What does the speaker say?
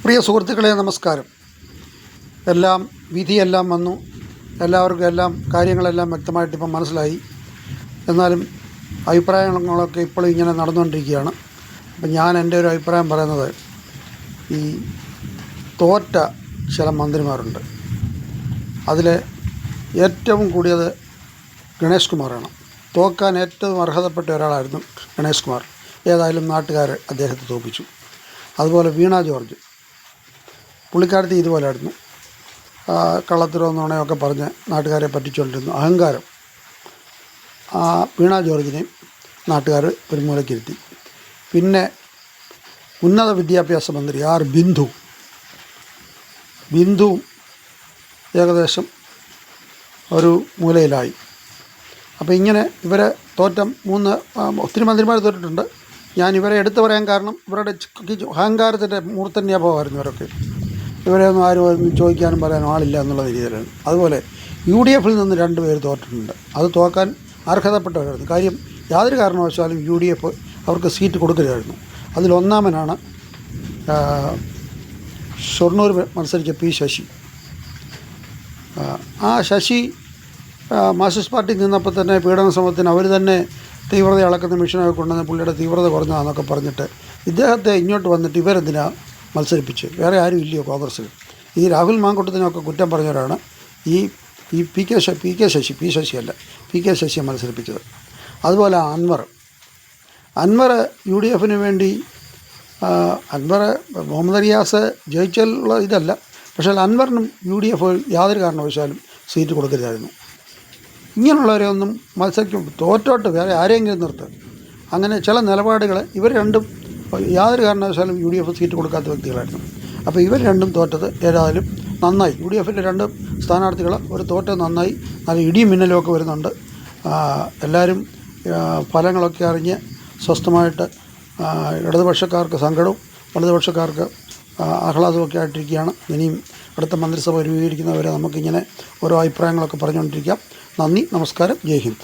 പ്രിയ സുഹൃത്തുക്കളെ, നമസ്കാരം. എല്ലാം വിധിയെല്ലാം വന്നു, എല്ലാവർക്കും കാര്യങ്ങളെല്ലാം വ്യക്തമായിട്ട് ഇപ്പം മനസ്സിലായി. എന്നാലും അഭിപ്രായങ്ങളൊക്കെ ഇപ്പോഴും ഇങ്ങനെ നടന്നുകൊണ്ടിരിക്കുകയാണ്. അപ്പം ഞാൻ എൻ്റെ ഒരു അഭിപ്രായം പറയുന്നത്, ഈ തോറ്റ ചില മന്ത്രിമാരുണ്ട്, അതിൽ ഏറ്റവും കൂടിയത് ഗണേഷ് കുമാറാണ്. തോക്കാൻ ഏറ്റവും അർഹതപ്പെട്ട ഒരാളായിരുന്നു ഗണേഷ് കുമാർ. ഏതായാലും നാട്ടുകാർ അദ്ദേഹത്തെ തോൽപ്പിച്ചു. അതുപോലെ വീണ ജോർജ്, പുള്ളിക്കാരത്തി ഇതുപോലായിരുന്നു. കള്ളത്തരോ നുണയൊക്കെ പറഞ്ഞ് നാട്ടുകാരെ പറ്റിച്ചുകൊണ്ടിരുന്നു, അഹങ്കാരം. വീണ ജോർജിനെയും നാട്ടുകാർ ഒരു മൂലക്കിരുത്തി. പിന്നെ ഉന്നത വിദ്യാഭ്യാസ മന്ത്രി ബിന്ദുവും ഏകദേശം ഒരു മൂലയിലായി. അപ്പോൾ ഇങ്ങനെ ഇവരെ ഒത്തിരി മന്ത്രിമാർ തോറ്റിട്ടുണ്ട്. ഞാൻ ഇവരെ എടുത്തു പറയാൻ കാരണം ഇവരുടെ അഹങ്കാരത്തിൻ്റെ മൂർത്തന്യാഭവമായിരുന്നു ഇവരൊക്കെ. ഇവരെ ഒന്നും ആരും ചോദിക്കാനും പറയാനും ആളില്ല എന്നുള്ള രീതിയിലാണ്. അതുപോലെ UDF നിന്ന് 2 പേര് തോറ്റിട്ടുണ്ട്. അത് തോക്കാൻ അർഹതപ്പെട്ടവരായിരുന്നു. കാര്യം യാതൊരു കാരണവശാലും UDF അവർക്ക് സീറ്റ് കൊടുക്കരുതായിരുന്നു. അതിലൊന്നാമനാണ് ഷൊർണൂർ മത്സരിച്ച P. ശശി. ആ ശശി മാർക്സിസ്റ്റ് പാർട്ടി നിന്നപ്പോൾ തന്നെ പീഡന ശ്രമത്തിന് അവർ തന്നെ തീവ്രത അളക്കുന്ന മിഷനൊക്കെ കൊണ്ടുവന്ന് പുള്ളിയുടെ തീവ്രത കുറഞ്ഞതാണെന്നൊക്കെ പറഞ്ഞിട്ട് ഇദ്ദേഹത്തെ ഇങ്ങോട്ട് വന്നിട്ട് ഇവരെന്തിനാ മത്സരിപ്പിച്ച്? വേറെ ആരും ഇല്ലയോ കോൺഗ്രസ്സിൽ? ഈ രാഹുൽ മാങ്കൂട്ടത്തിനൊക്കെ കുറ്റം പറഞ്ഞവരാണ് ഈ പി കെ ശശിയെ മത്സരിപ്പിച്ചത്. അതുപോലെ അൻവർ UDFന് വേണ്ടി അൻവർ മുഹമ്മദ് റിയാസ് ജയിച്ചുള്ള ഇതല്ല, പക്ഷേ അൻവറിനും UDF യാതൊരു കാരണവശാലും സീറ്റ് കൊടുക്കരുതായിരുന്നു. ഇങ്ങനെയുള്ളവരെ ഒന്നും തോറ്റോട്ട് വേറെ ആരെങ്കിലും നിർത്തുക. അങ്ങനെ ചില നിലപാടുകൾ ഇവർ രണ്ടും യാതൊരു കാരണവശാലും UDF സീറ്റ് കൊടുക്കാത്ത വ്യക്തികളായിരുന്നു. അപ്പോൾ ഇവർ രണ്ടും തോറ്റത് ഏതായാലും നന്നായി. UDFൻ്റെ 2 സ്ഥാനാർത്ഥികൾ ഒരു തോറ്റത് നന്നായി. നല്ല ഇടിയും മിന്നലും ഒക്കെ വരുന്നുണ്ട്. എല്ലാവരും ഫലങ്ങളൊക്കെ അറിഞ്ഞ് സ്വസ്ഥമായിട്ട്, ഇടതുപക്ഷക്കാർക്ക് സങ്കടവും വലതുപക്ഷക്കാർക്ക് ആഹ്ലാദമൊക്കെ ആയിട്ടിരിക്കുകയാണ്. ഇനിയും അടുത്ത മന്ത്രിസഭ രൂപീകരിക്കുന്നവരെ നമുക്കിങ്ങനെ ഓരോ അഭിപ്രായങ്ങളൊക്കെ പറഞ്ഞുകൊണ്ടിരിക്കാം. നന്ദി, നമസ്കാരം, ജയ് ഹിന്ദ്.